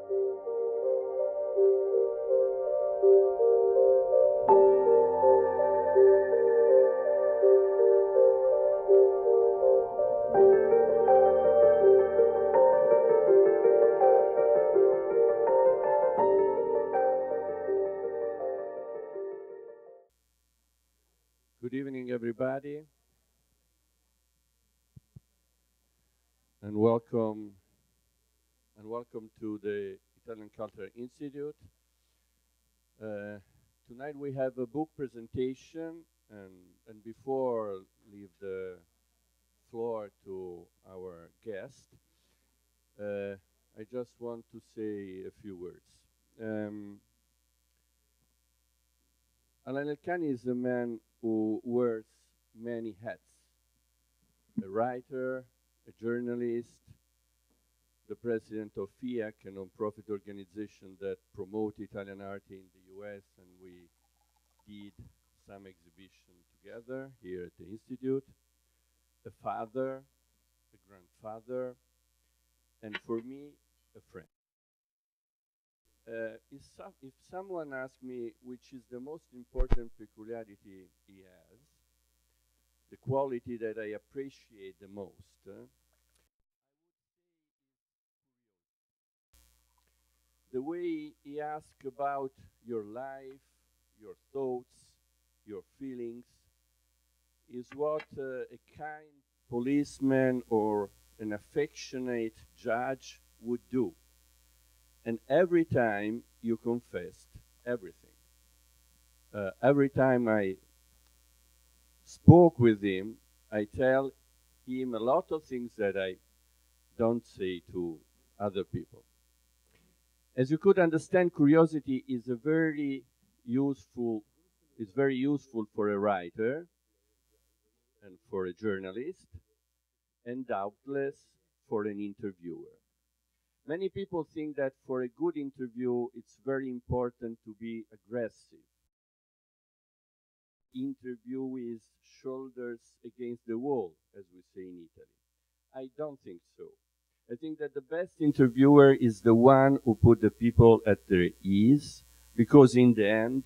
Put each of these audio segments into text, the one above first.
Good evening, everybody, and welcome to the Italian Cultural Institute. Tonight we have a book presentation, and before leave the floor to our guest, I just want to say a few words. Alain Elkann is a man who wears many hats: a writer, a journalist, the president of FIAC, a non-profit organization that promotes Italian art in the US, and we did some exhibition together here at the Institute, a father, a grandfather, and for me, a friend. If someone asks me which is the most important peculiarity he has, the quality that I appreciate the most, the way he asks about your life, your thoughts, your feelings, is what a kind policeman or an affectionate judge would do. And every time you confessed everything. Every time I spoke with him, I tell him a lot of things that I don't say to other people. As you could understand, curiosity is very useful for a writer and for a journalist, and doubtless for an interviewer. Many people think that for a good interview, it's very important to be aggressive. Interview is shoulders against the wall, as we say in Italy. I don't think so. I think that the best interviewer is the one who put the people at their ease, because in the end,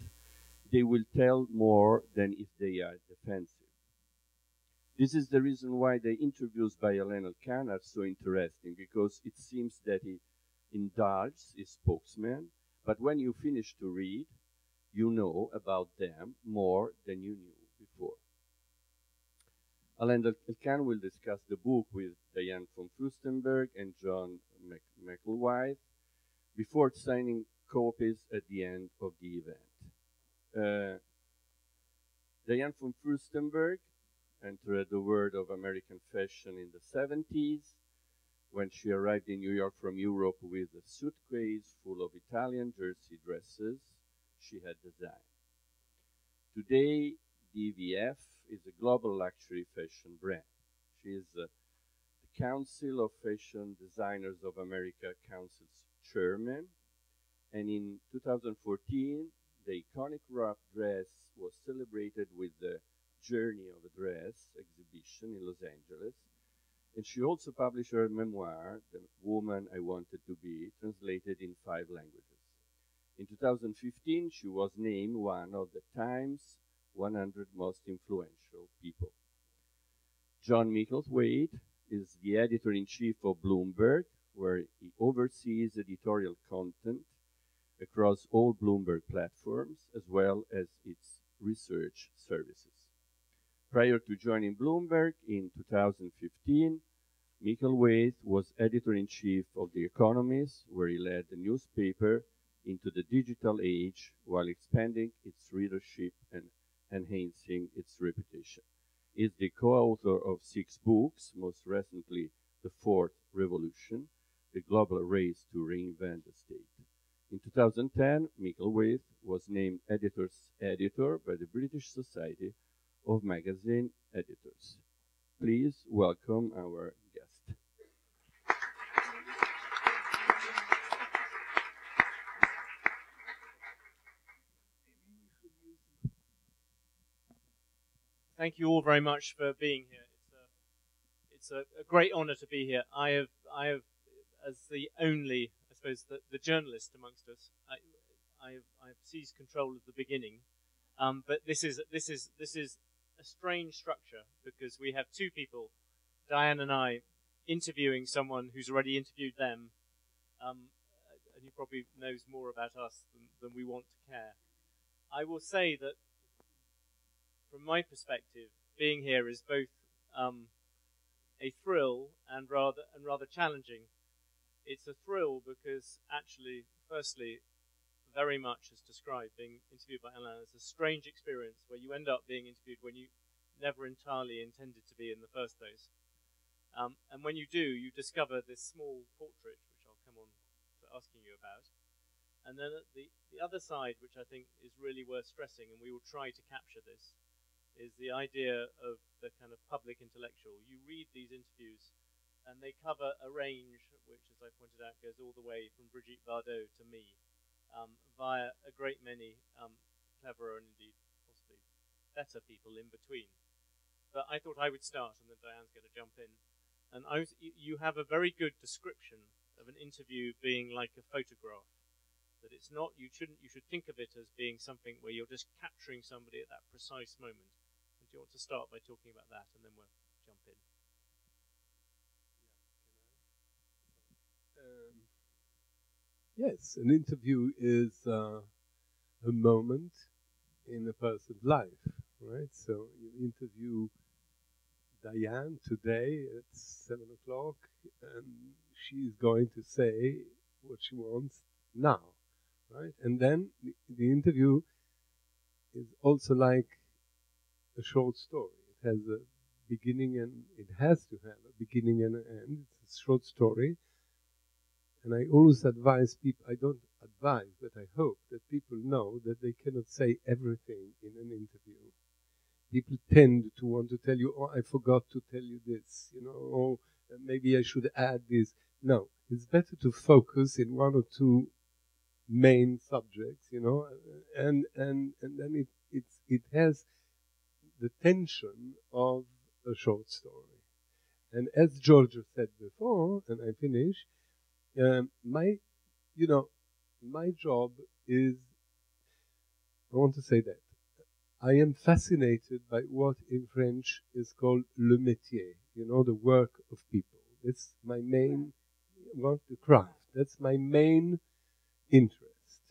they will tell more than if they are defensive. This is the reason why the interviews by Alain Elkann are so interesting, because it seems that he indulges his spokesman, but when you finish to read, you know about them more than you knew before. Alain Elkann will discuss the book with Diane from Furstenberg and John Micklethwait before signing copies at the end of the event. Diane from Furstenberg entered the world of American fashion in the 70s when she arrived in New York from Europe with a suitcase full of Italian jersey dresses she had designed. Today, DVF is a global luxury fashion brand. She is the Council of Fashion Designers of America Council's chairman, and in 2014, the iconic wrap dress was celebrated with the Journey of a Dress exhibition in Los Angeles, and she also published her memoir, The Woman I Wanted to Be, translated in 5 languages. In 2015, she was named one of the Times 100 most influential people. John Micklethwait is the editor-in-chief of Bloomberg, where he oversees editorial content across all Bloomberg platforms, as well as its research services. Prior to joining Bloomberg in 2015, Micklethwait was editor-in-chief of The Economist, where he led the newspaper into the digital age while expanding its readership and enhancing its reputation. He is the co-author of 6 books, most recently The Fourth Revolution, The Global Race to Reinvent the State. In 2010, Micklethwait was named editor's editor by the British Society of Magazine Editors. Please welcome our guest. Thank you all very much for being here. It's a great honor to be here. I have, as the only, I suppose, the journalist amongst us. I've seized control of the beginning, but this is a strange structure because we have two people, Diane and I, interviewing someone who's already interviewed them, and he probably knows more about us than we want to care. I will say that, from my perspective, being here is both a thrill and rather challenging. It's a thrill because actually, firstly, very much as described, being interviewed by Alain is a strange experience where you end up being interviewed when you never entirely intended to be in the first place. And when you do, you discover this small portrait, which I'll come on to asking you about. And then the other side, which I think is really worth stressing, and we will try to capture this, is the idea of the kind of public intellectual. You read these interviews, and they cover a range which, as I pointed out, goes all the way from Brigitte Bardot to me, via a great many cleverer and indeed possibly better people in between. But I thought I would start, and then Diane's going to jump in. And you have a very good description of an interview being like a photograph. That it's not, you should think of it as being something where you're just capturing somebody at that precise moment. And do you want to start by talking about that, and then we'll jump in? Yes, an interview is a moment in a person's life, right? So you interview Diane today at 7 o'clock, and she's going to say what she wants now, right? And then the interview is also like a short story. It has a beginning and it has to have a beginning and an end. It's a short story. And I always advise people, I don't advise, but I hope that people know that they cannot say everything in an interview. People tend to want to tell you, oh, I forgot to tell you this, you know, or maybe I should add this. No, it's better to focus in one or two main subjects, you know, and then it has the tension of a short story. And as Giorgio said before, and I finish, my job is, I want to say that I am fascinated by what in French is called le métier, you know, the work of people. It's my main, the craft. That's my main interest.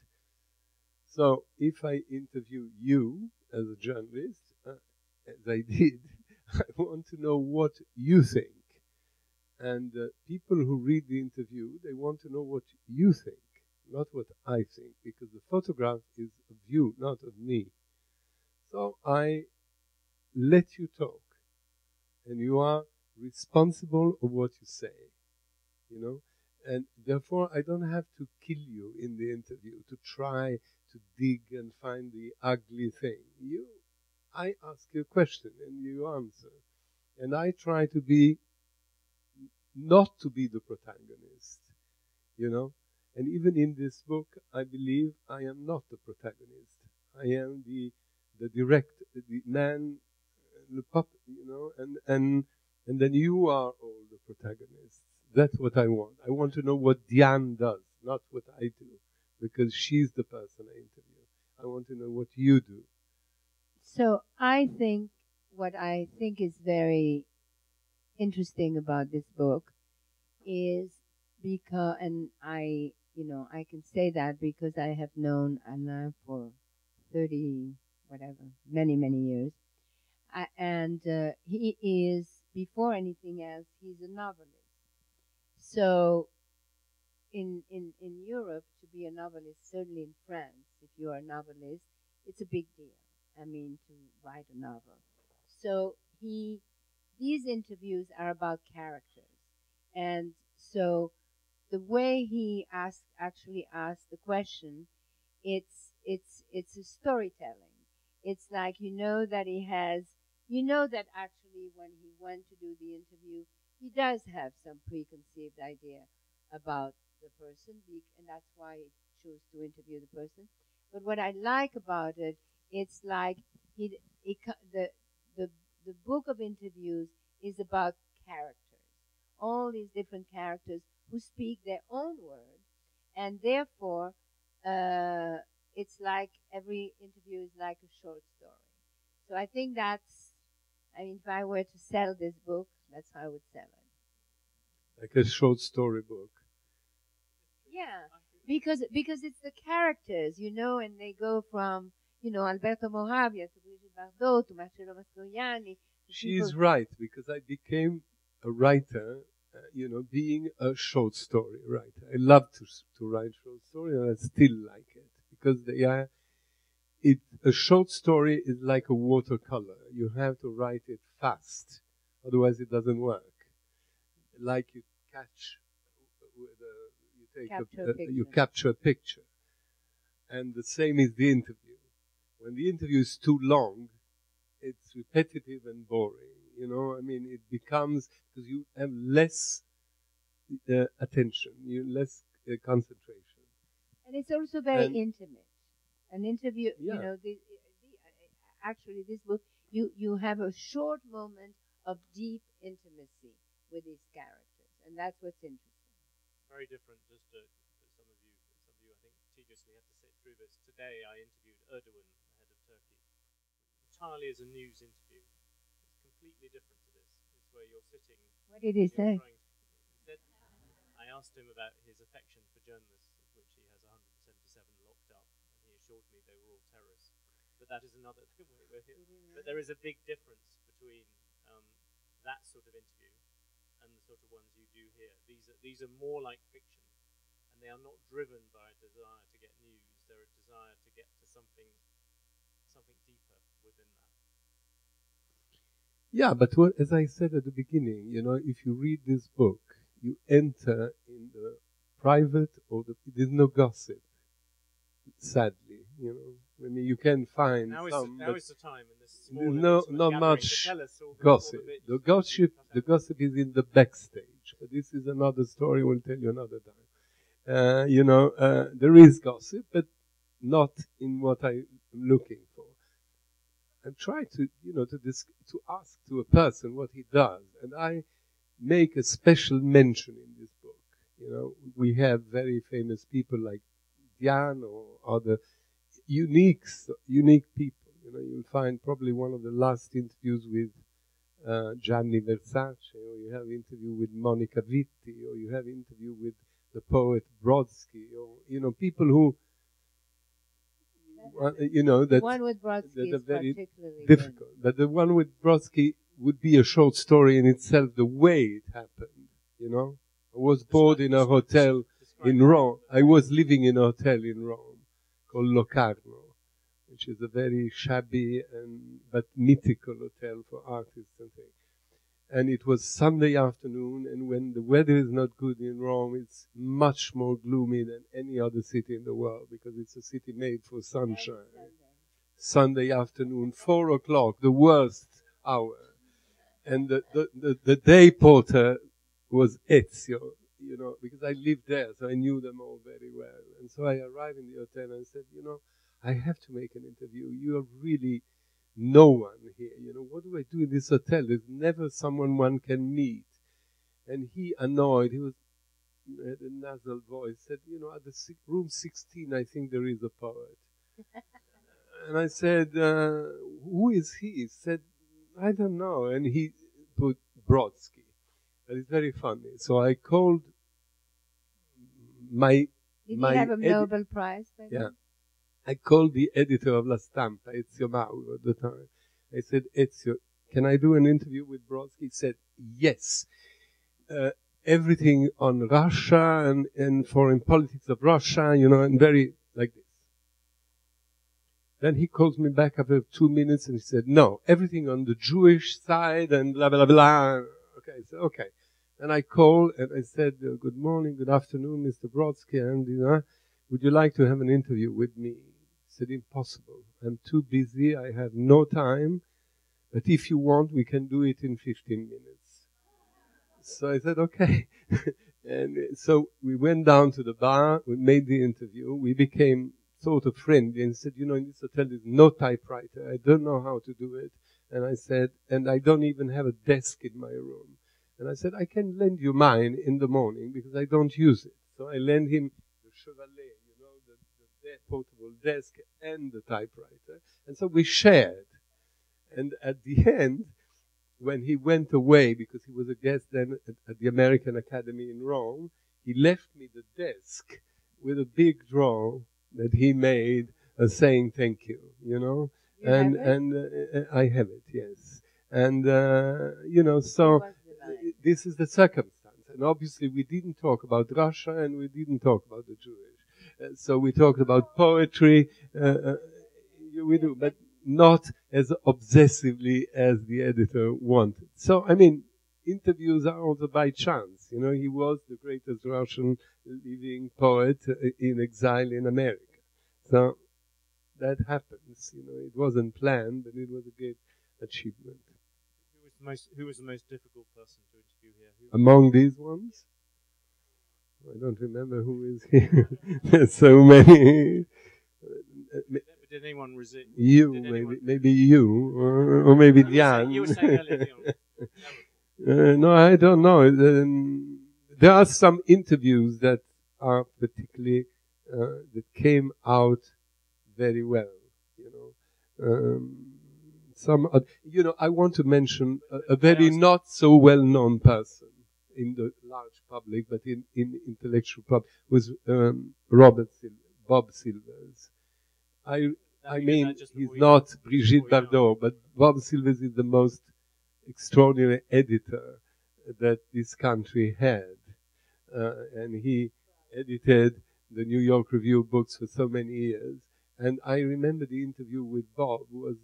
So if I interview you as a journalist, as I did, I want to know what you think. And people who read the interview, they want to know what you think, not what I think, because the photograph is of you, not of me. So I let you talk, and you are responsible of what you say, you know, and therefore I don't have to kill you in the interview to try to dig and find the ugly thing. I ask you a question and you answer, and I try to be not to be the protagonist, you know. And even in this book, I believe I am not the protagonist. I am the man, the puppet, you know, and then you are all the protagonists. That's what I want. I want to know what Diane does, not what I do, because she's the person I interview. I want to know what you do. So I think what I think is very interesting about this book is because, and I can say that because I have known Alain for 30, many years. And he is, before anything else, he's a novelist. So in Europe, to be a novelist, certainly in France, if you are a novelist, it's a big deal. I mean, to write a novel. So these interviews are about characters. And so the way he actually asked the question, it's a storytelling. It's like, that he has, that actually when he went to do the interview, he does have some preconceived idea about the person, and that's why he chose to interview the person. But what I like about it, it's like the book of interviews is about characters, all these different characters who speak their own words, And therefore, it's like every interview is like a short story. So I think that's, I mean, if I were to sell this book, that's how I would sell it. Like a short story book. Yeah, because it's the characters, you know, and they go from, you know, Alberto Moravia to Brigitte Bardot to Marcello Mastroianni. She's right, because I became a writer, you know, being a short story writer. I love to write short stories, and I still like it, because they are, a short story is like a watercolor. You have to write it fast, otherwise it doesn't work. Like you catch, you capture a picture. And the same is the interview. When the interview is too long, it's repetitive and boring. You know, I mean, it becomes, because you have less attention, less concentration. And it's also very intimate. An interview, you know, actually this book, you have a short moment of deep intimacy with these characters, and that's what's interesting. Very different, just for some of you, I think, tediously have to sit through this. Today I interviewed Erdogan, the head of Turkey, entirely as a news interview. It's completely different to this. It's where you're sitting. What did he say? I asked him about his affection for journalists, of which he has 177 locked up, and he assured me they were all terrorists. But that is another thing. But there is a big difference between that sort of interview and the sort of ones you do here. These are more like fiction, and they are not driven by a desire to get news. They're a desire to get to something deeper within that. Yeah, but as I said at the beginning, you know, if you read this book, you enter in the private, there's no gossip, sadly, you know. I mean, you can find now some. Now is the time in this small not much gossip. The gossip is in the backstage. But this is another story. We'll tell you another time. You know, there is gossip, but not in what I'm looking for. I'm trying to, you know, to ask to a person what he does, and I make a special mention in this book. You know, we have very famous people like Diane or other unique people. You know, you'll find probably one of the last interviews with Gianni Versace, or you have interview with Monica Vitti, or you have interview with the poet Brodsky, or, you know, people who, you know, that one with Brodsky is very particularly difficult. good. But the one with Brodsky would be a short story in itself, the way it happened, you know. I was bored in a hotel in Rome. I was living in a hotel in Rome called Locarno, which is a very shabby but mythical hotel for artists and things. And it was Sunday afternoon, and when the weather is not good in Rome, it's much more gloomy than any other city in the world, because it's a city made for sunshine. Sunday afternoon, 4 o'clock, the worst hour. And the day porter was Ezio, you know, because I lived there, so I knew them all very well. And so I arrived in the hotel and said, you know, I have to make an interview. You are really no one here. You know, what do I do in this hotel? There's never someone one can meet. And he, annoyed, had a nasal voice, said, you know, at the room 16, I think there is a poet. And I said, who is he? He said, I don't know. And he put Brodsky. But it's very funny. So I called Did he have a Nobel Prize? Yeah. I called the editor of La Stampa, Ezio Mauro, at the time. I said, Ezio, can I do an interview with Brodsky? He said, yes. Everything on Russia and foreign politics of Russia, you know, and very like this. Then he calls me back after 2 minutes and he said, no, everything on the Jewish side and blah, blah, blah. Okay, I said, okay. And I called and I said, good morning, good afternoon, Mr. Brodsky, and, you know, would you like to have an interview with me? He said, impossible. I'm too busy. I have no time. But if you want, we can do it in 15 minutes. So I said, okay. And so we went down to the bar. We made the interview. We became sort of friendly and said, you know, in this hotel there's no typewriter. I don't know how to do it. And I said, and I don't even have a desk in my room. And I said, I can lend you mine in the morning because I don't use it. So I lent him the chevalet, you know, the portable desk and the typewriter. And so we shared. And at the end, when he went away, because he was a guest then at the American Academy in Rome, he left me the desk with a big drawer that he made saying thank you, you know. I have it, yes. And, you know, so this is the circumstance. And obviously we didn't talk about Russia and we didn't talk about the Jewish. So we talked about poetry, we do, but not as obsessively as the editor wanted. So, I mean, interviews are also by chance. You know, he was the greatest Russian living poet in exile in America. So that happens. You know, it wasn't planned, but it was a great achievement. Who was the most difficult person to interview here? Among these ones? I don't remember who is here. There's so many. Did anyone resist? You, maybe you, or maybe Diane. You were saying earlier. No, I don't know. There are some interviews that are particularly that came out very well. You know, you know, I want to mention a very not so well-known person in the large public, but in intellectual public, was Bob Silvers. I mean, he's not Brigitte Bardot, but Bob Silvers is the most extraordinary editor that this country had. And he edited the New York Review of Books for so many years. And I remember the interview with Bob was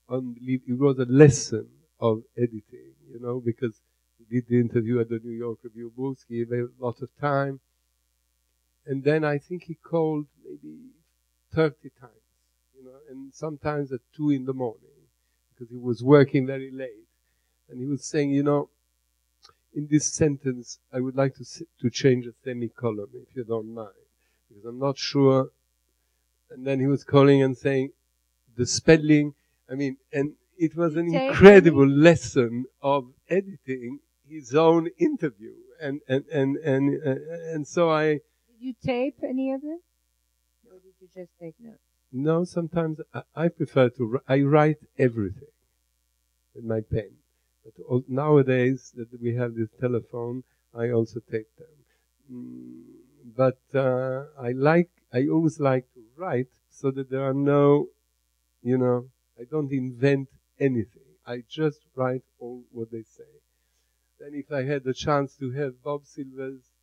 unbelievable. It was a lesson of editing, you know, because he did the interview at the New York Review of Books. He gave a lot of time. And then I think he called maybe 30 times. You know, and sometimes at 2 in the morning, because he was working very late. And he was saying, you know, in this sentence, I would like to change a semicolon, if you don't mind, because I'm not sure. And then he was calling and saying, the spelling, I mean, and it was an incredible lesson of editing his own interview. And so I... Did you tape any of it? Or did you just take notes? No, sometimes I prefer to, I write everything with my pen. But nowadays that we have this telephone, I also take them. But I always like to write so that there are no, you know, I don't invent anything. I just write all what they say. Then if I had the chance to have Bob Silvers,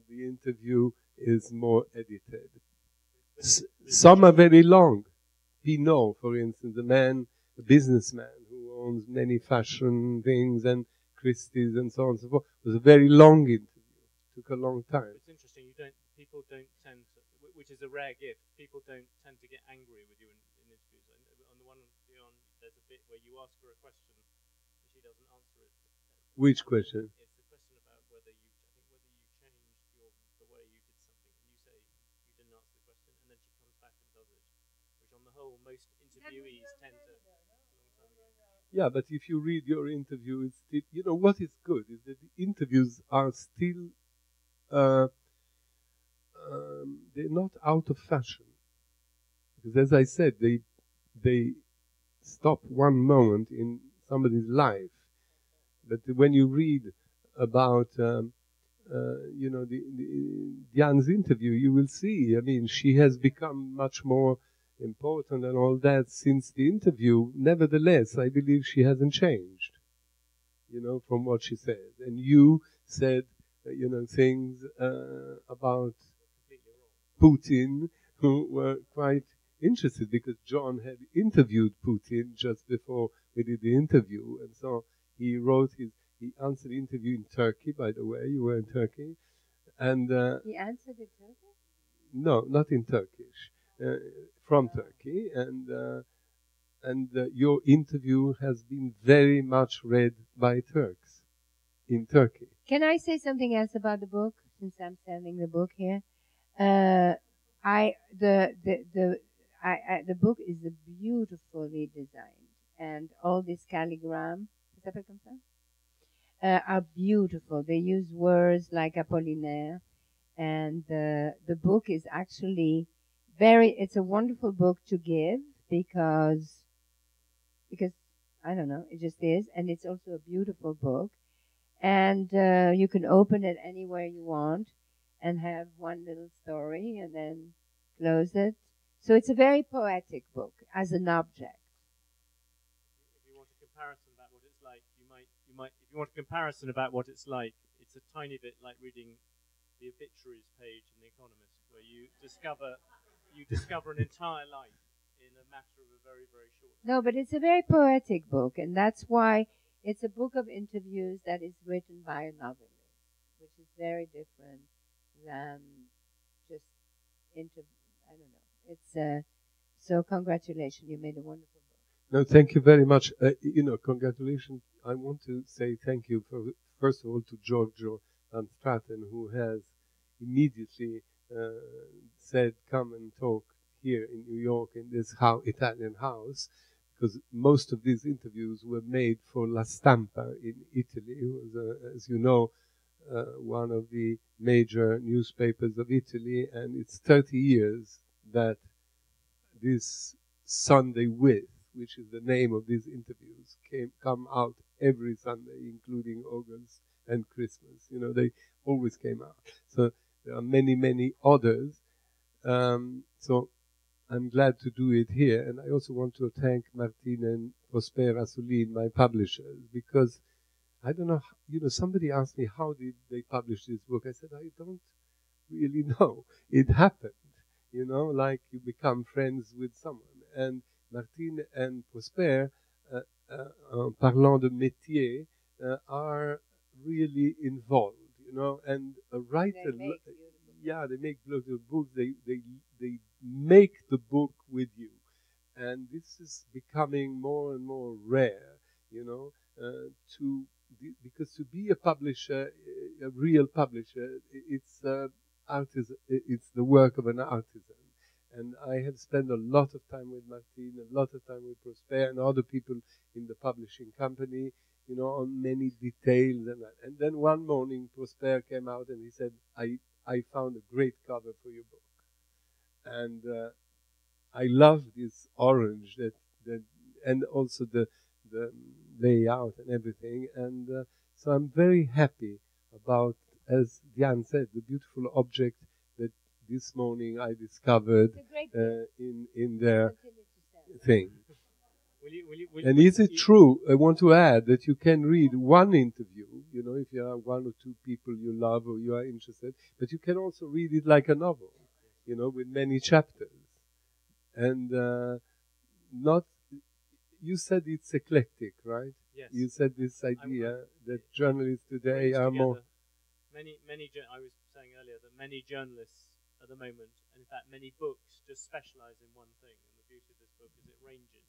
the interview is more edited. Some are very long. Pinot, for instance, a businessman who owns many fashion things and Christie's and so on and so forth, was a very long interview. Took a long time. It's interesting. People don't tend to, which is a rare gift. People don't tend to get angry with you in interviews. On the one beyond, there's a bit where you ask her a question and she doesn't answer it. Which question? It's the question about whether you changed the way you did something. And you say you didn't answer the question, and then she comes back and does it. Which, on the whole, most interviewees tend to. Yeah, but if you read your interview, it's still, you know, what is good is that the interviews are still, they're not out of fashion. Because as I said, they stop one moment in somebody's life. But when you read about, you know, Diane's interview, you will see, I mean, she has become much more important and all that since the interview. Nevertheless, I believe she hasn't changed, you know, from what she said. And you said, you know, things about Putin who were quite interested, because John had interviewed Putin just before we did the interview. And so he answered the interview in Turkey, by the way. You were in Turkey. And he answered in Turkish? No, not in Turkish. From Turkey, and your interview has been very much read by Turks in Turkey. Can I say something else about the book, since I'm selling the book here? The book is beautifully designed, and all this calligram are beautiful. They use words like Apollinaire, and the the book is actually it's a wonderful book to give because I don't know, it just is, and it's also a beautiful book, and you can open it anywhere you want and have one little story and then close it. So it's a very poetic book as an object. If you want a comparison about what it's like, you might. If you want a comparison about what it's like, it's a tiny bit like reading the obituaries page in The Economist, where you discover an entire life in a matter of a very, very short time. No, but it's a very poetic book, and that's why it's a book of interviews that is written by a novelist, which is very different than just I don't know. It's so congratulations, you made a wonderful book. No, thank you very much. Congratulations. I want to say thank you first of all to Giorgio Van Straten, who has immediately said, come and talk here in New York in this Italian house, because most of these interviews were made for La Stampa in Italy, who was, as you know, one of the major newspapers of Italy, and it's 30 years that this Sunday which is the name of these interviews, come out every Sunday, including August and Christmas. They always came out. So there are many, many others. So I'm glad to do it here. And I also want to thank Martine and Prosper Assouline, my publishers, because I don't know, somebody asked me, how did they publish this book? I said, I don't really know. It happened, like you become friends with someone. And Martine and Prosper, parlant de métier, are really involved, and a writer, they make beautiful books. They make the book with you, and this is becoming more and more rare, because to be a publisher, a real publisher, it's artisan. It's the work of an artisan. And I have spent a lot of time with Martine, a lot of time with Prosper and other people in the publishing company, on many details and that. And then one morning, Prosper came out and he said, I found a great cover for your book. And I love this orange and also the layout and everything. And so I'm very happy about, as Diane said, the beautiful object that this morning I discovered in their thing. And is it true? I want to add that you can read one interview, if you have one or two people you love or you are interested, but you can also read it like a novel, with many chapters. And you said it's eclectic, right? Yes. You said this idea that journalists today are more... I was saying earlier that many journalists at the moment, and in fact many books, just specialize in one thing. And the beauty of this book is it ranges.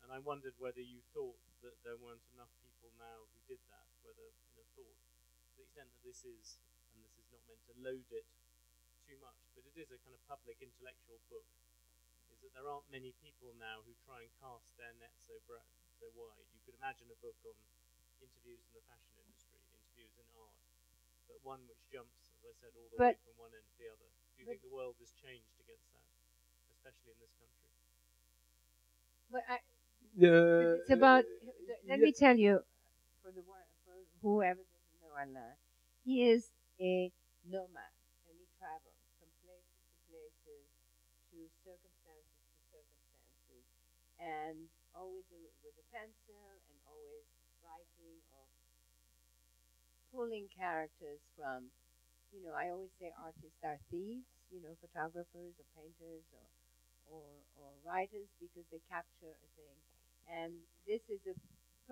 And I wondered whether you thought that there weren't enough people now who did that, whether to the extent that this is, and this is not meant to load it too much, but it is a kind of public intellectual book, is that there aren't many people now who try and cast their net so wide. You could imagine a book on interviews in the fashion industry, interviews in art, but one which jumps, as I said, all the way from one end to the other. Do you think the world has changed against that, especially in this country? But it's about. Let me tell you, for whoever doesn't know Alain, he is a nomad, and he travels from places to places, to circumstances, and always with a pencil, and always writing or pulling characters from. I always say artists are thieves, photographers or painters or writers, because they capture a thing. And this is a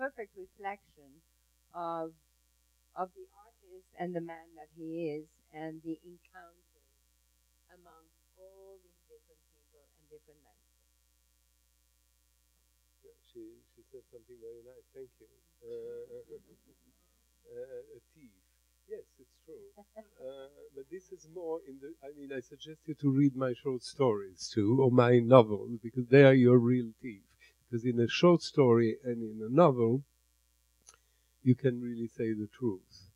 perfect reflection of the artist and the man that he is, and the encounters amongst all these different people and different landscapes. Yeah, she said something very nice. Thank you. A thief. Yes, it's true. But this is more I suggest you to read my short stories too, or my novels, because they are your real thief. Because in a short story and in a novel, you can really say the truth.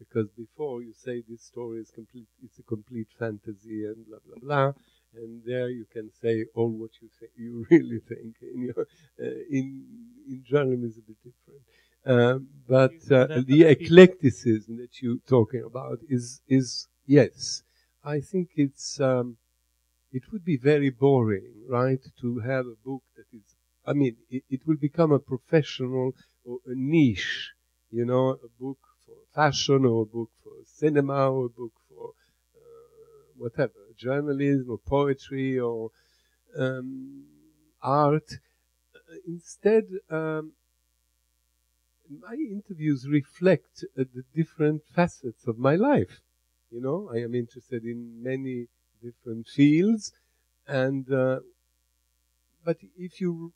Because before you say this story is complete, it's a complete fantasy and blah blah blah, and there you can say all what you think, you really think. In journalism is a bit different, but the eclecticism that you're talking about is yes, I think it's it would be very boring, right, to have a book that is. I mean, it will become a professional or a niche, you know, a book for fashion or a book for cinema or a book for whatever, journalism or poetry or art. Instead, my interviews reflect the different facets of my life. You know, I am interested in many different fields, and but if you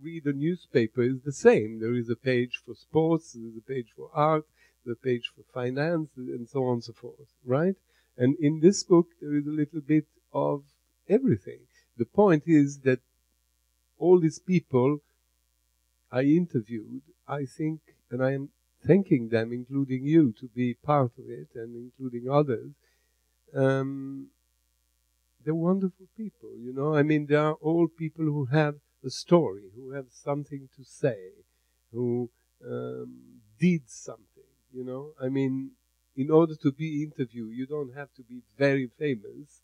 read a newspaper, it's the same. There is a page for sports, there is a page for art, there's a page for finance, and so on and so forth, right? And in this book, there is a little bit of everything. The point is that all these people I interviewed, I think, and I am thanking them, including you, to be part of it, and including others. They're wonderful people, you know. I mean, they are all people who have a story, who have something to say, who did something, you know. I mean, in order to be interviewed, you don't have to be very famous,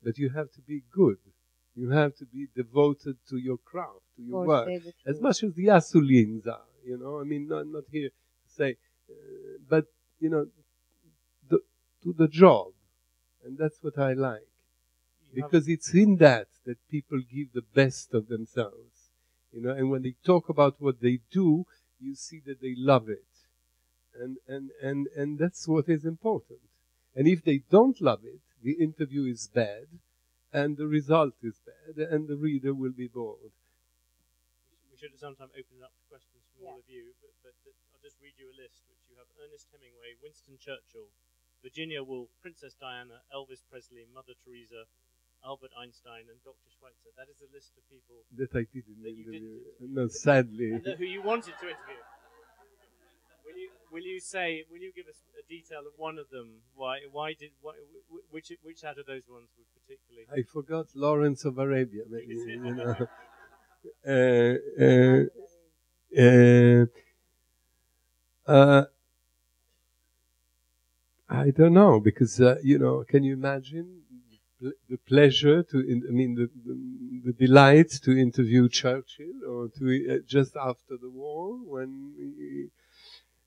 but you have to be good. You have to be devoted to your craft, to your work, as much as the Assoulines are, you know. I mean, not here to say, but, you know, to the job. And that's what I like. Because it's in that people give the best of themselves, you know. And when they talk about what they do, you see that they love it, and that's what is important. And if they don't love it, the interview is bad, and the result is bad, and the reader will be bored. We should have sometime opened it up to questions from all of you, but I'll just read you a list, which you have: Ernest Hemingway, Winston Churchill, Virginia Woolf, Princess Diana, Elvis Presley, Mother Teresa, Albert Einstein, and Dr. Schweitzer. That is a list of people that I didn't interview. No, sadly. And who you wanted to interview. Will you give us a detail of one of them? Which out of those ones would particularly? I forgot Lawrence of Arabia, maybe, you know. I don't know, because you know, can you imagine the pleasure the delight to interview Churchill, or to just after the war,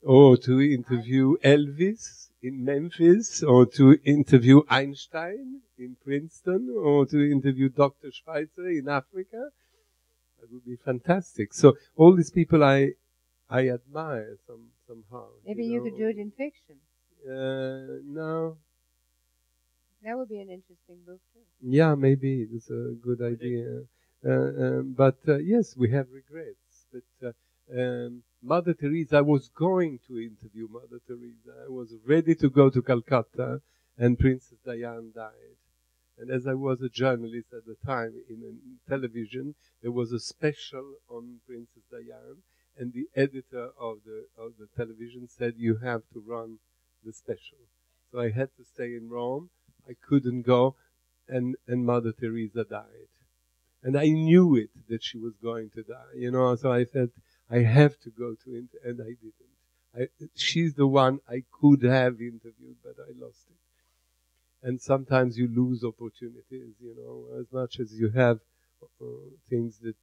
or to interview Elvis in Memphis, or to interview Einstein in Princeton, or to interview Dr. Schweitzer in Africa? That would be fantastic. So all these people I admire somehow. Maybe you could do it in fiction. No. That would be an interesting book too. Yeah, maybe it's a good idea. But yes, we have regrets. But Mother Teresa, I was going to interview Mother Teresa. I was ready to go to Calcutta, and Princess Diane died. And as I was a journalist at the time in television, there was a special on Princess Diane, and the editor of the television said, "You have to run the special." So I had to stay in Rome. I couldn't go, and Mother Teresa died. And I knew it, that she was going to die, you know, so I felt I have to go to it, and I didn't. She's the one I could have interviewed, but I lost it. And sometimes you lose opportunities, you know, as much as you have things that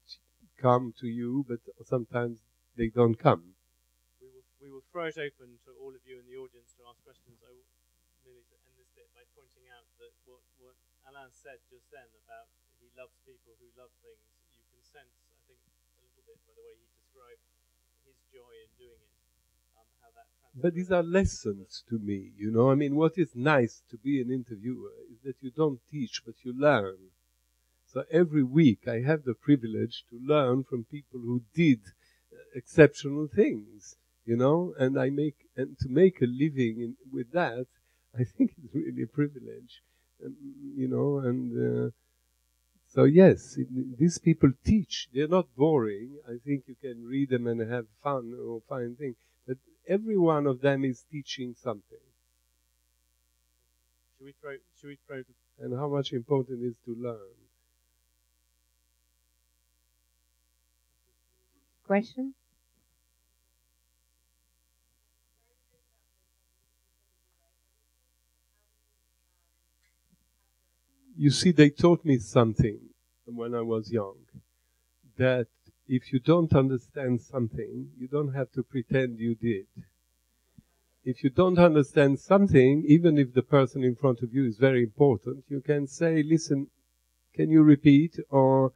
come to you, but sometimes they don't come. We will throw it open to all of you in the audience to ask questions. I will merely to end this bit by pointing out that what Alain said just then about he loves people who love things, you can sense, I think, a little bit by the way he described his joy in doing it, how that translates. But these are lessons to me, you know. I mean, what is nice to be an interviewer is that you don't teach, but you learn. So every week I have the privilege to learn from people who did exceptional things, you know, and to make a living with that, I think it's really a privilege, you know, and so yes, these people teach. They're not boring. I think you can read them and have fun or find things, but every one of them is teaching something. Should we throw the And how much important it is to learn. Question? You see, they taught me something when I was young, that if you don't understand something, you don't have to pretend you did. If you don't understand something, even if the person in front of you is very important, you can say, listen, can you repeat? Or,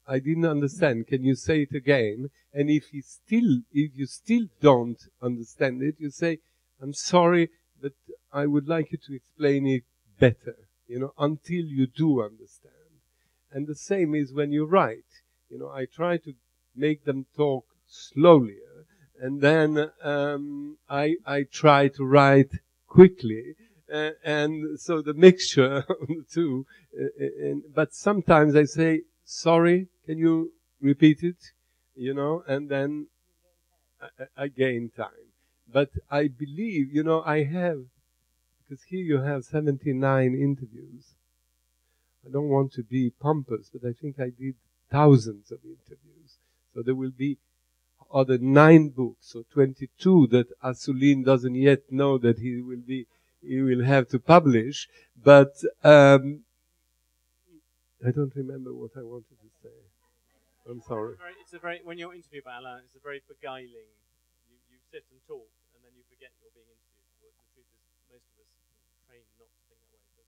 I didn't understand, can you say it again? And if you still don't understand it, you say, I'm sorry, but I would like you to explain it better, until you do understand. And the same is when you write. I try to make them talk slowly, and then I try to write quickly, and so the mixture of the two. But sometimes I say, sorry, can you repeat it? And then I gain time. But I believe, I have, because here you have 79 interviews. I don't want to be pompous, but I think I did thousands of interviews. So there will be other 9 books, so 22 that Assouline doesn't yet know that he will have to publish. But I don't remember what I wanted to say. I'm sorry. When you're interviewed by Alain, it's a very beguiling. You sit and talk, and then you forget you're being interviewed. Well, the truth is, most of us train not to think that way.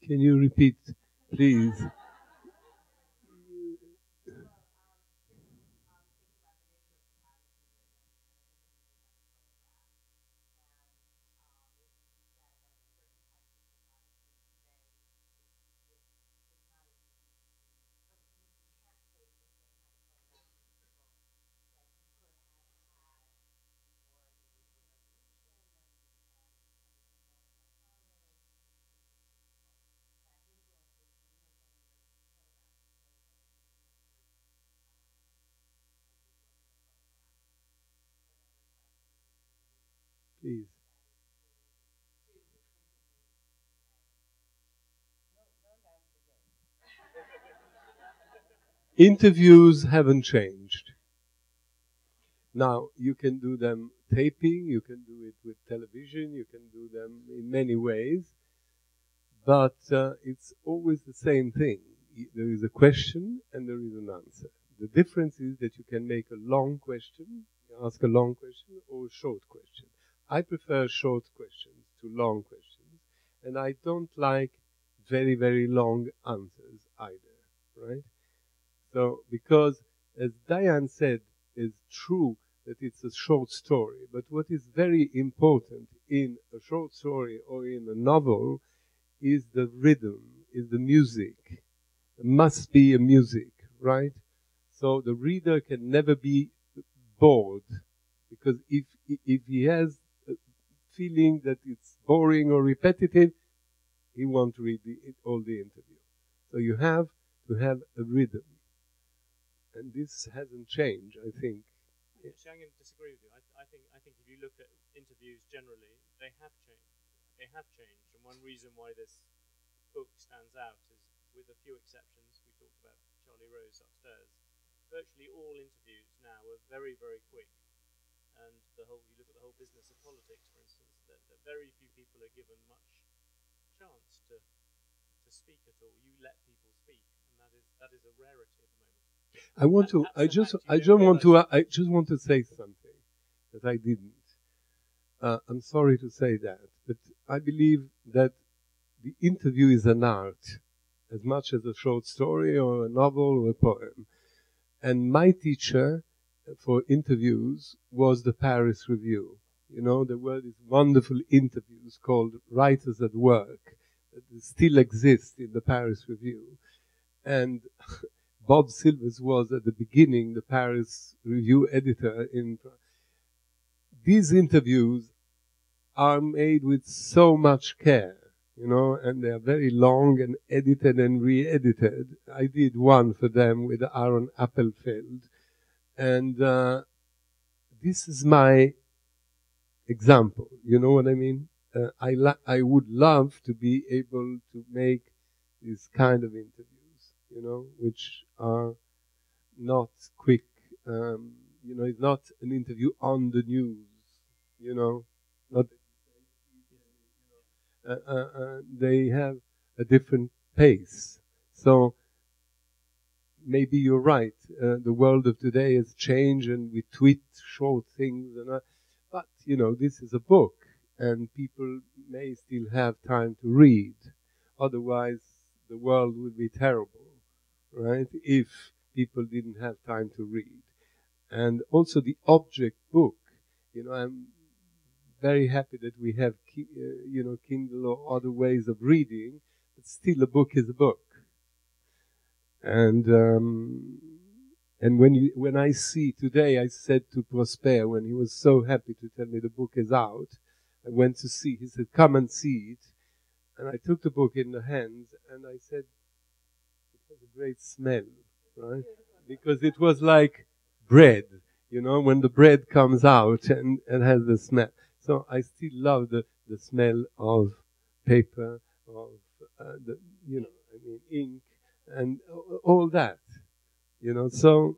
Can you repeat, please? Please. Interviews haven't changed. Now, you can do them taping, you can do it with television, you can do them in many ways, but it's always the same thing. There is a question and there is an answer. The difference is that you can make a long question, ask a long question, or a short question. I prefer short questions to long questions, and I don't like very, very long answers either, right? So, because, as Diane said, it's true that it's a short story, but what is very important in a short story or in a novel is the rhythm, is the music. There must be a music, right? So the reader can never be bored, because if he has a feeling that it's boring or repetitive, he won't read all the interview. So you have to have a rhythm. And this hasn't changed, I think. Actually, I'm going to disagree with you. I think if you look at interviews generally, they have changed. They have changed, and one reason why this book stands out is, with a few exceptions, we talked about Charlie Rose upstairs, virtually all interviews now are very, very quick. And you look at the whole business of politics, for instance, that very few people are given much chance to speak at all. You let people speak, and that is a rarity at the moment. I just want to say something that I didn't. I'm sorry to say that, but I believe that the interview is an art as much as a short story or a novel or a poem. And my teacher for interviews was the Paris Review. You know, there were these wonderful interviews called Writers at Work that still exist in the Paris Review. And Bob Silvers was at the beginning the Paris Review editor. These interviews are made with so much care, you know, and they are very long and edited and re-edited. I did one for them with Aaron Appelfeld. And this is my example, you know what I mean? I would love to be able to make these kind of interviews, you know, which are not quick, you know, it's not an interview on the news, you know, not. They have a different pace. So maybe you're right. The world of today has changed, and we tweet short things, but you know, this is a book, and people may still have time to read. Otherwise, the world would be terrible, right? If people didn't have time to read. And also the object book. You know, I'm very happy that we have, you know, Kindle or other ways of reading, but still a book is a book. And when I see today, I said to Prosper, when he was so happy to tell me the book is out, I went to see, he said, come and see it. And I took the book in the hands, and I said, it has a great smell, right? Because it was like bread, you know, when the bread comes out and has the smell. So I still love the smell of paper, of the, you know, I mean, ink, and all that, you know. So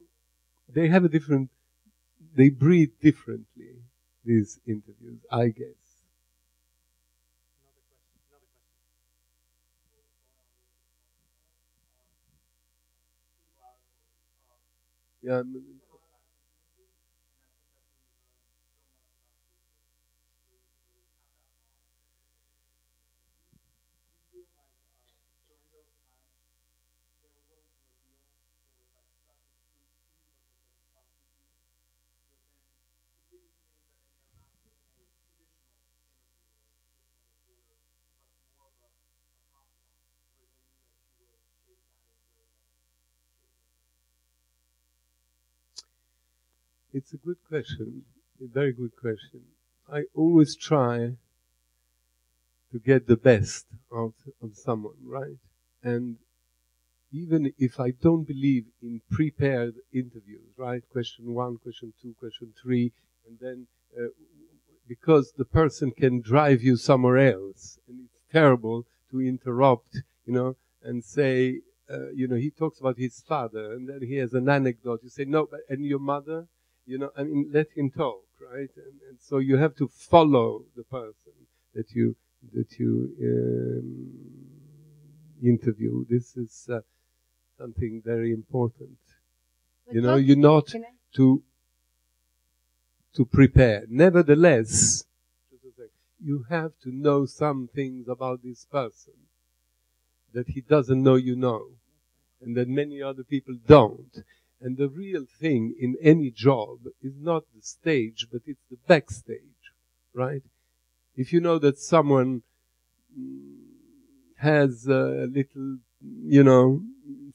they have a different, they breathe differently, these interviews, I guess. Yeah. It's a good question, a very good question. I always try to get the best out of someone, right? And even if I don't believe in prepared interviews, right? Question 1, question 2, question 3, and then because the person can drive you somewhere else, and it's terrible to interrupt, you know, and say, you know, he talks about his father, and then he has an anecdote. You say, no, but and your mother? You know, I mean, let him talk, right? And so you have to follow the person that you interview. This is something very important. But you know, you're not to prepare. Nevertheless, you have to know some things about this person that he doesn't know you know, and that many other people don't. And the real thing in any job is not the stage, but it's the backstage, right? If you know that someone has a little, you know,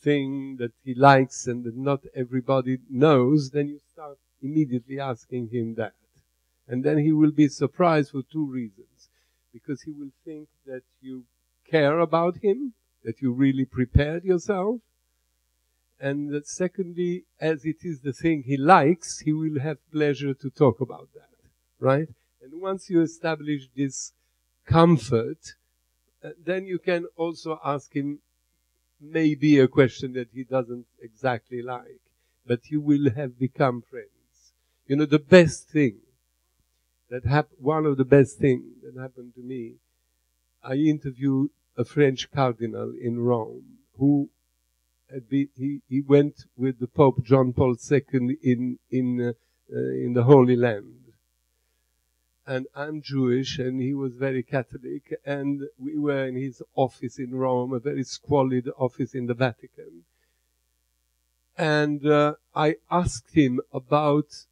thing that he likes and that not everybody knows, then you start immediately asking him that. And then he will be surprised for 2 reasons. Because he will think that you care about him, that you really prepared yourself. And that secondly, as it is the thing he likes, he will have pleasure to talk about that, right? And once you establish this comfort, then you can also ask him maybe a question that he doesn't exactly like, but you will have become friends. You know, the best thing that one of the best things that happened to me, I interviewed a French cardinal in Rome who he went with the Pope John Paul II in the Holy Land. And I'm Jewish, and he was very Catholic, and we were in his office in Rome, a very squalid office in the Vatican. And I asked him about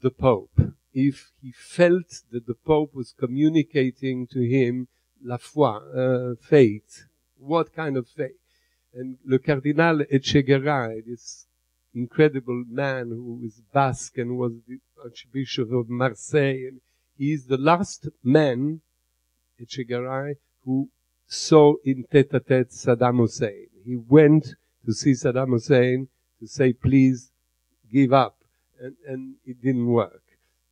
the Pope, if he felt that the Pope was communicating to him la foi, faith. What kind of faith? And Le Cardinal Echegaray, this incredible man who is Basque and was the Archbishop of Marseille, and he is the last man, Echegaray, who saw in tête-à-tête Saddam Hussein. He went to see Saddam Hussein to say, please give up. And it didn't work.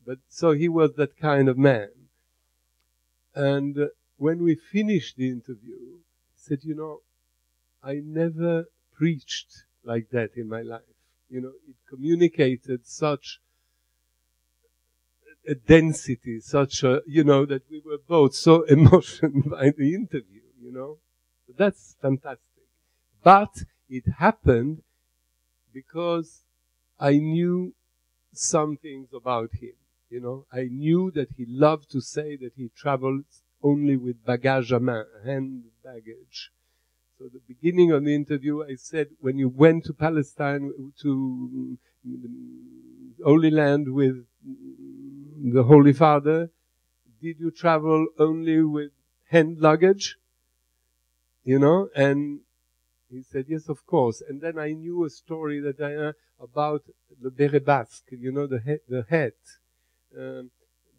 But so he was that kind of man. And when we finished the interview, he said, you know, I never preached like that in my life. You know, it communicated such a density, such a, you know, that we were both so emotional by the interview, you know. That's fantastic. But it happened because I knew some things about him, you know. I knew that he loved to say that he travels only with bagage à main, hand baggage. So the beginning of the interview, I said, when you went to Palestine, to Holy Land with the Holy Father, did you travel only with hand luggage? You know, and he said, yes, of course. And then I knew a story that about the beret basque, you know, the hat that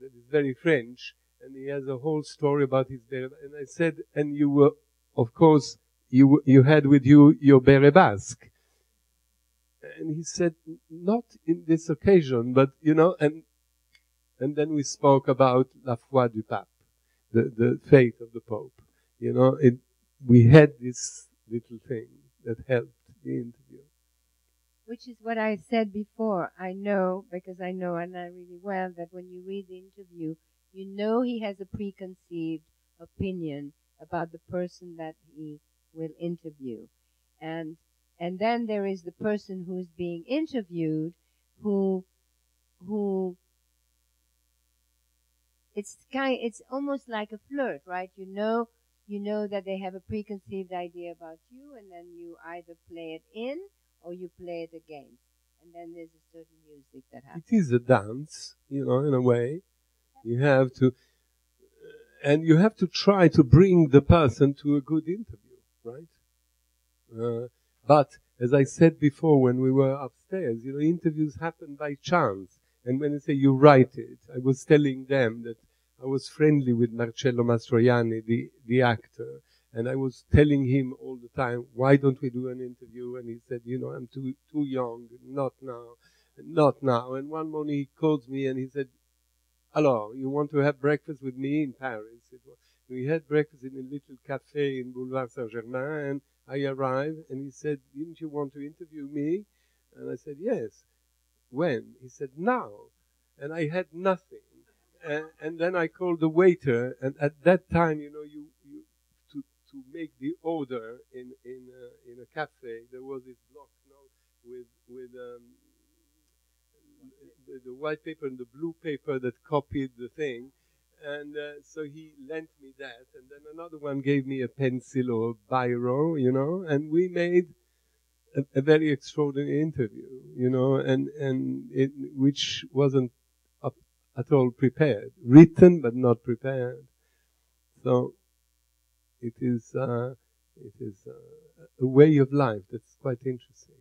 is very French. And he has a whole story about his beret. And I said, and you were, of course, you had with you your beret basque. And he said, not in this occasion, but, you know, and then we spoke about la foi du pape, the faith of the Pope. You know, we had this little thing that helped the interview. Which is what I said before. I know, because I know Alain really well, that when you read the interview, you know he has a preconceived opinion about the person that he will interview. And then there is the person who is being interviewed who it's almost like a flirt, right? You know that they have a preconceived idea about you, and then you either play it in or you play it against. And then there's a certain music that happens. It is a dance, you know, in a way. You have to, and you have to try to bring the person to a good interview, right? But as I said before, when we were upstairs, you know, interviews happen by chance. And when I say you write it, I was telling them that I was friendly with Marcello Mastroianni, the actor, and I was telling him all the time, why don't we do an interview? And he said, you know, I'm too young, not now. And one morning he calls me and he said, alors, you want to have breakfast with me in Paris? We had breakfast in a little cafe in Boulevard Saint-Germain, and I arrived, and he said, didn't you want to interview me? And I said, yes. When? He said, now. And I had nothing. And then I called the waiter, and at that time, you know, to make the order in a cafe, there was this block note with the white paper and the blue paper that copied the thing. And so he lent me that, and then another one gave me a pencil or a biro, you know, and we made a very extraordinary interview, you know, and which wasn't at all prepared, written but not prepared. So it is a way of life that's quite interesting.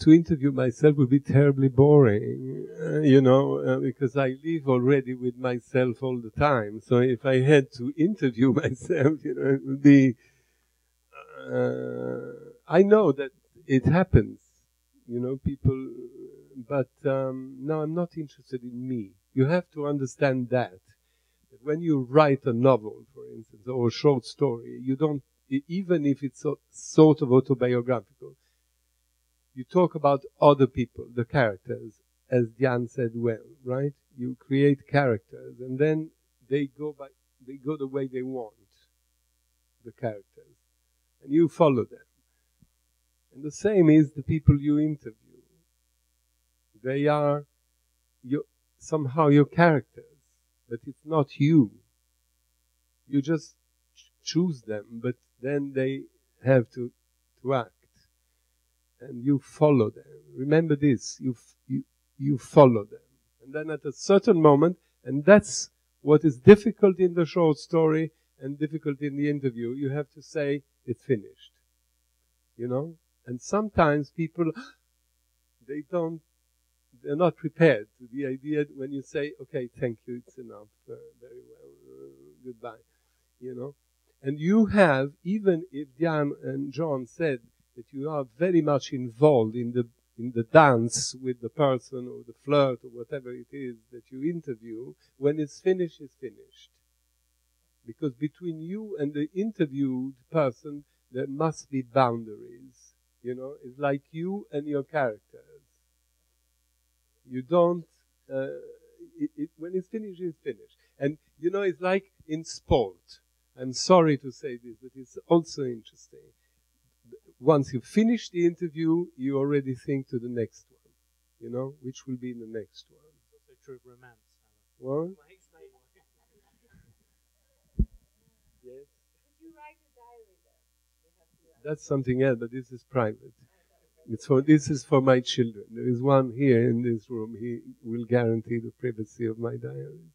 To interview myself would be terribly boring, you know, because I live already with myself all the time. So if I had to interview myself, you know, it would be. I know that it happens, you know, people, but no, I'm not interested in me. You have to understand that when you write a novel, for instance, or a short story, you don't, even if it's sort of autobiographical, you talk about other people, the characters, as Diane said well, right? You create characters, and then they go the way they want, the characters, and you follow them. And the same is the people you interview. They are somehow your characters, but it's not you. You just choose them, but then they have to act. And you follow them. Remember this, you follow them. And then at a certain moment, and that's what is difficult in the short story and difficult in the interview, you have to say, it's finished. You know? And sometimes people, they're not prepared to the idea when you say, okay, thank you, it's enough, very well, goodbye, you know. And you have, even if Diane and John said that you are very much involved in the dance with the person or the flirt or whatever it is that you interview, when it's finished, it's finished. Because between you and the interviewed person, there must be boundaries. You know, it's like you and your characters. You don't, when it's finished, it's finished. And, you know, it's like in sport. I'm sorry to say this, but it's also interesting. Once you finish the interview, you already think to the next one. You know, which will be the next one. It's also true of romance. What? Yes. Could you write a diary there? That's something else, but this is private. This is for my children. There is one here in this room. He will guarantee the privacy of my diaries.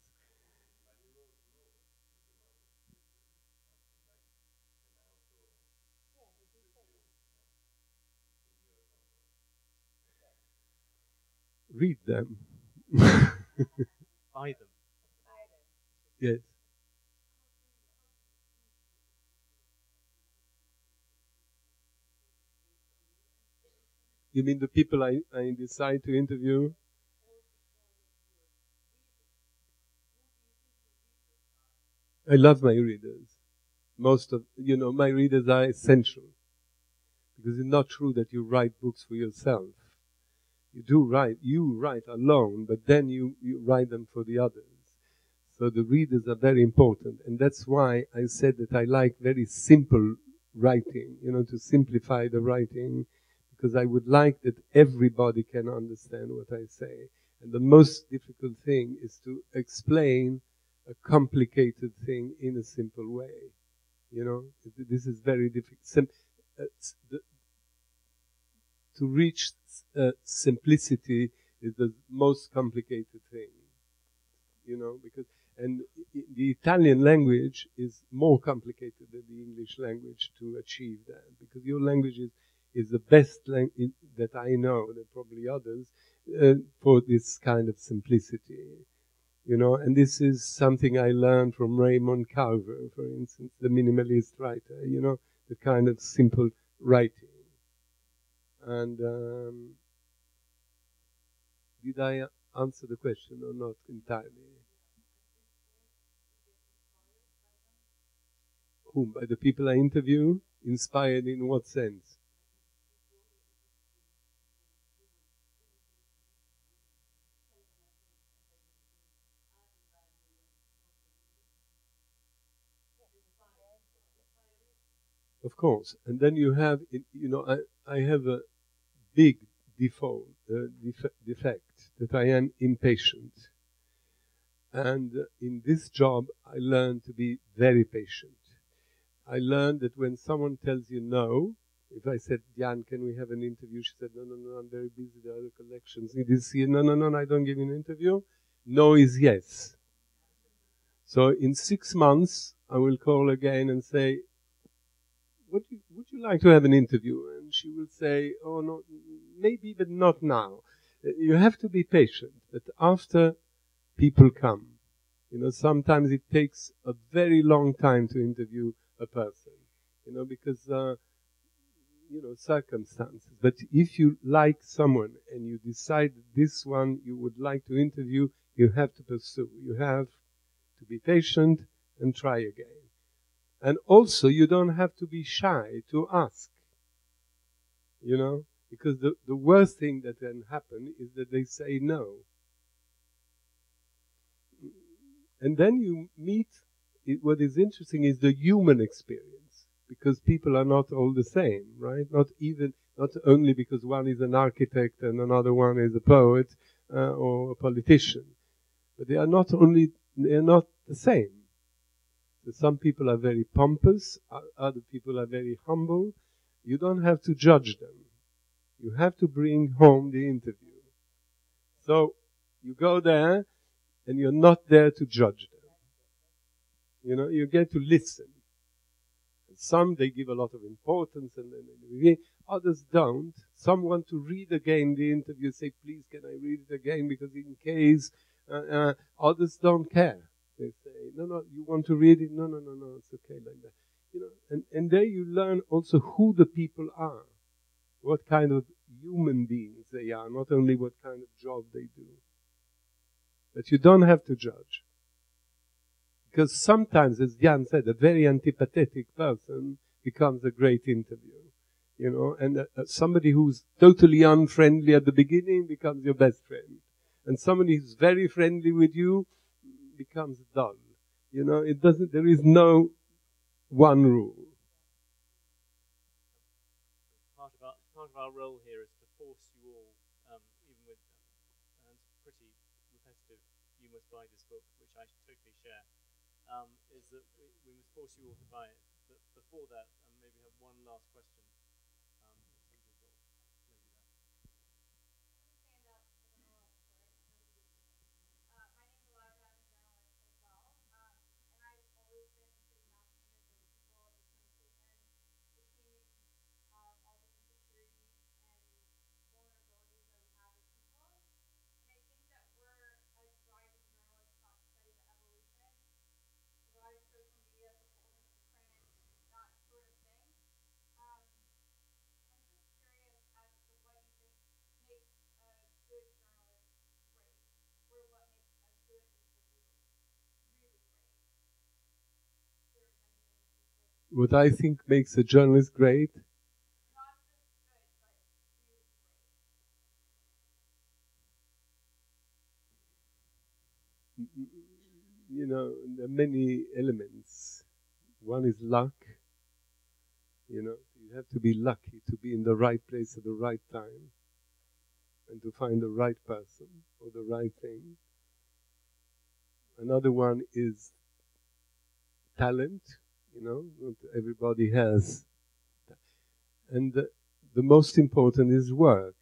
Read them. Buy them. Yes. You mean the people I decide to interview? I love my readers. Most of, my readers are essential. Because it's not true that you write books for yourself. You write alone, but then you write them for the others. So the readers are very important. And that's why I said that I like very simple writing, to simplify the writing, because I would like that everybody can understand what I say. And the most difficult thing is to explain a complicated thing in a simple way. This is very difficult. To reach simplicity is the most complicated thing, and the Italian language is more complicated than the English language to achieve that, because your language is the best language that I know, and probably others, for this kind of simplicity, and this is something I learned from Raymond Carver, for instance, the minimalist writer, the kind of simple writing. And did I answer the question or not entirely? Whom? By the people I interview? Inspired in what sense? Of course. And then you have, I have a big defect, that I am impatient. And in this job, I learned to be very patient. I learned that when someone tells you no, if I said, Diane, can we have an interview? She said, no, I'm very busy, there are other collections. This year, no, I don't give you an interview. No is yes. So in 6 months, I will call again and say, would you like to have an interview? And she will say, oh, no, maybe, but not now. You have to be patient. But after people come, sometimes it takes a very long time to interview a person, because, circumstances. But if you like someone and you decide this one you would like to interview, you have to pursue. You have to be patient and try again. And also, you don't have to be shy to ask, because the worst thing that can happen is that they say no. And then you meet, what is interesting is the human experience, because people are not all the same, right? Not even, Not only because one is an architect and another one is a poet or a politician, but they are not the same. So some people are very pompous, other people are very humble. You don't have to judge them. You have to bring home the interview. So you go there and you're not there to judge them. You know, you get to listen. Some, they give a lot of importance, and others don't. Some want to read again the interview, say, please, can I read it again, because in case. Others don't care. They say, no, you want to read it? No, it's okay like that. You know, and there you learn also who the people are, what kind of human beings they are, not only what kind of job they do. But you don't have to judge. Because sometimes, as Diane said, a very antipathetic person becomes a great interview. You know, and somebody who's totally unfriendly at the beginning becomes your best friend. And somebody who's very friendly with you becomes dull. You know, there is no one rule. Part of our role here is to force you all, even with pretty repetitive, you must buy this book, which I totally share, is that we must force you all to buy it. But before that, maybe have one last question. What I think makes a journalist great? You know, there are many elements. One is luck. You know, you have to be lucky to be in the right place at the right time and to find the right person or the right thing. Another one is talent. You know, not everybody has. And the most important is work.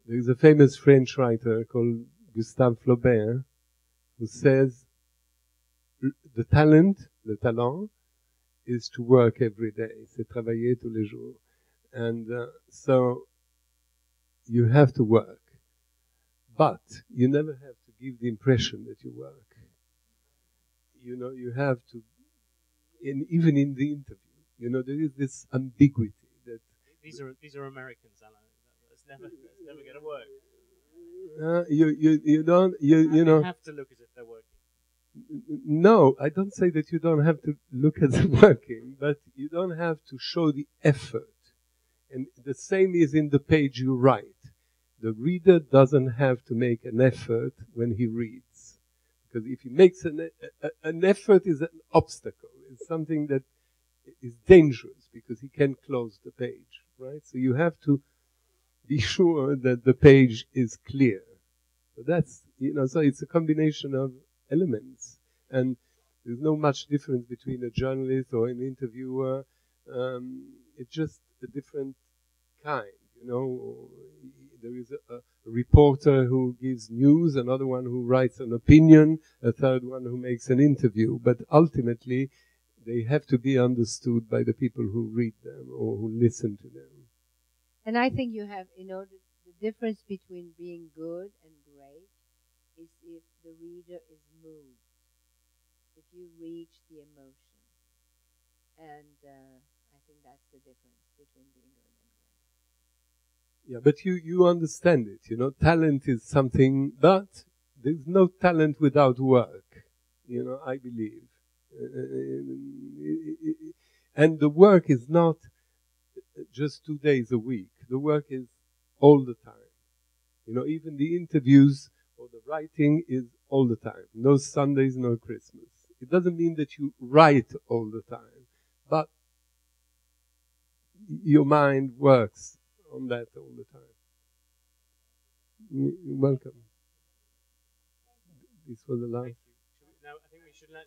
There is a famous French writer called Gustave Flaubert who says the talent, le talent, is to work every day. C'est travailler tous les jours. And so you have to work. But you never have to give the impression that you work. You know, you have to, even in the interview, you know, there is this ambiguity that these are Americans, Alain. That's never going to work. You know. They have to look as if they're working. No, I don't say that you don't have to look at them working, but you don't have to show the effort. And the same is in the page you write. The reader doesn't have to make an effort when he reads. Because if he makes an effort, is an obstacle. It's something that is dangerous because he can close the page, right? So you have to be sure that the page is clear. So that's, you know, so it's a combination of elements. And there's no much difference between a journalist or an interviewer. It's just a different kind, you know. There is a reporter who gives news, another one who writes an opinion, a third one who makes an interview. But ultimately, they have to be understood by the people who read them or who listen to them. And I think you have, you know, the difference between being good and great is if the reader is moved, if you reach the emotion. And I think that's the difference between being good and great. Yeah, but you understand it, you know, talent is something, but there's no talent without work, you know, I believe. And the work is not just 2 days a week. The work is all the time. You know, even the interviews or the writing is all the time. No Sundays, no Christmas. It doesn't mean that you write all the time, but your mind works on that all the time. You're welcome. This was the last. Now, I think we should let